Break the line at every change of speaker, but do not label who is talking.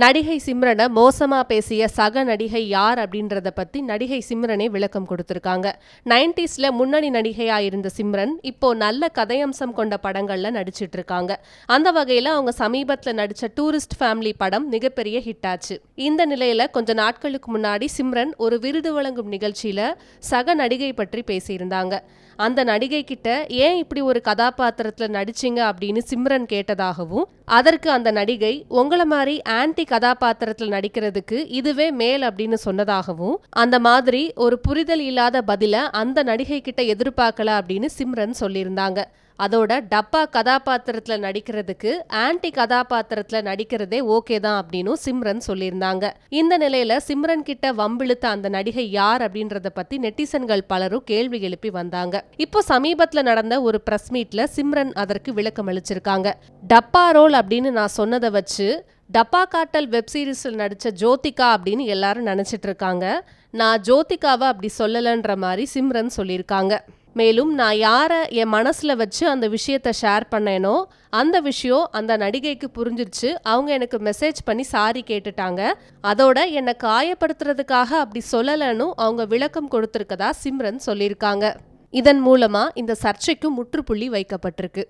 நடிகை சிம்ரனை மோசமா பேசிய சக நடிகை யார் அப்படின்றத பத்தி நடிகை சிம்ரனே விளக்கம் கொடுத்திருக்காங்க. 90ஸ்ல முன்னணி நடிகையா இருந்த சிம்ரன் இப்போ நல்ல கதையம்சம் கொண்ட படங்கள்ல நடிச்சிட்டு இருக்காங்க. அந்த வகையில அவங்க சமீபத்துல நடிச்ச டூரிஸ்ட் ஃபேமிலி படம் மிகப்பெரிய ஹிட் ஆச்சு. இந்த நிலையில கொஞ்ச நாட்களுக்கு முன்னாடி சிம்ரன் ஒரு விருது வழங்கும் நிகழ்ச்சியில சக நடிகை பற்றி பேசியிருந்தாங்க. அந்த நடிகை கிட்ட ஏன் இப்படி ஒரு கதாபாத்திரத்துல நடிச்சிங்க அப்படின்னு சிம்ரன் கேட்டதாகவும், அதற்கு அந்த நடிகை உங்கள மாதிரி ஆன்டி கதாபாத்திரத்தில் நடிக்கிறதுக்கு இதுவே மேல் அப்படின்னு சொன்னதாகவும், அந்த மாதிரி ஒரு புரிதல் இல்லாத பதில அந்த நடிகை கிட்ட எதிர்பார்க்கல அப்படின்னு சிம்ரன் சொல்லியிருந்தாங்க. அதோட டப்பா கதாபாத்திரத்துல நடிக்கிறதுக்கு ஆன்டி கதாபாத்திரத்துல நடிக்கிறதே ஓகே தான் அப்படின்னு சிம்ரன் சொல்லியிருந்தாங்க. இந்த நிலையில சிம்ரன் கிட்ட வம்பிழுத்த அந்த நடிகை யார் அப்படின்றத பத்தி நெட்டிசன்கள் பலரும் கேள்வி எழுப்பி வந்தாங்க. இப்போ சமீபத்துல நடந்த ஒரு பிரஸ் மீட்ல சிம்ரன் அதற்கு விளக்கம் அளிச்சிருக்காங்க. டப்பா ரோல் அப்படின்னு நான் சொன்னதை வச்சு டப்பா காட்டல் வெப்சீரிஸில் நடித்த ஜோதிகா அப்படின்னு எல்லாரும் நினச்சிட்டு இருக்காங்க. நான் ஜோதிகாவை அப்படி சொல்லலைன்ற மாதிரி சிம்ரன் சொல்லியிருக்காங்க. மேலும் நான் யாரை என் மனசில் வச்சு அந்த விஷயத்தை ஷேர் பண்ணேனோ அந்த விஷயம் அந்த நடிகைக்கு புரிஞ்சிருச்சு. அவங்க எனக்கு மெசேஜ் பண்ணி சாரி கேட்டுட்டாங்க. அதோட என்னை காயப்படுத்துறதுக்காக அப்படி சொல்லலைன்னு அவங்க விளக்கம் கொடுத்துருக்கதா சிம்ரன் சொல்லியிருக்காங்க. இதன் மூலமாக இந்த சர்ச்சைக்கு முற்றுப்புள்ளி வைக்கப்பட்டிருக்கு.